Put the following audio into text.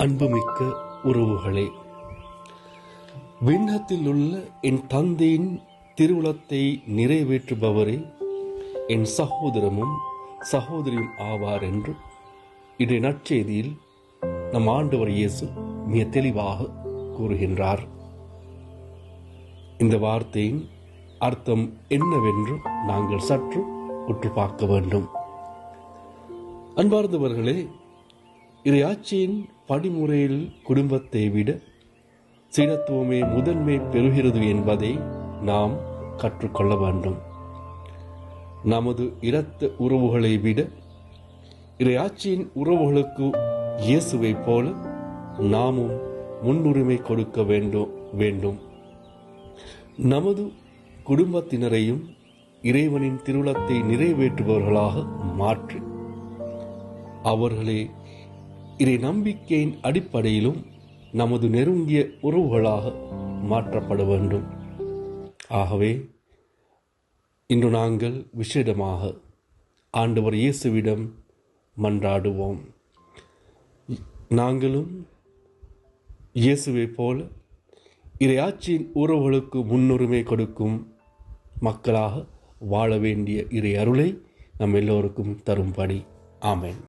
அன்புமிக்க உறவுகளே, விண்ணகத்தில் உள்ள என் தந்தையின் திருவுளத்தை நிறைவேற்றுபவரே என் சகோதரமும் சகோதரியும் ஆவார் என்று இன்றைய நற்செய்தியில் நம் ஆண்டவர் இயேசு மிக தெளிவாக கூறுகின்றார். இந்த வார்த்தையின் அர்த்தம் என்னவென்று நாங்கள் சற்று உற்று பார்க்க வேண்டும். அன்பார்ந்தவர்களே, இறையாட்சியின் படிமுறையில் குடும்பத்தை விட சீடத்துவமே முதன்மை பெறுகிறது என்பதை நாம் கற்றுக்கொள்ள வேண்டும். நமது இரத்த உறவுகளை விட இறையாட்சியின் உறவுகளுக்கு இயேசுவை போல நாமும் முன்னுரிமை கொடுக்க வேண்டும். நமது குடும்பத்தினரையும் இறைவனின் திருவுளத்தை நிறைவேற்றுபவர்களாக மாற்றி அவர்களே இறை நம்பிக்கையின் அடிப்படையிலும் நமது நெருங்கிய உறவுகளாக மாற்றப்பட வேண்டும். ஆகவே இன்று நாங்கள் விசேடமாக ஆண்டவர் இயேசுவிடம் மன்றாடுவோம். நாங்களும் இயேசுவை போல இறையாட்சியின் உறவுகளுக்கு முன்னுரிமை கொடுக்கும் மக்களாக வாழ வேண்டிய இறை அருளை நம் எல்லோருக்கும் தரும்படி. ஆமென்.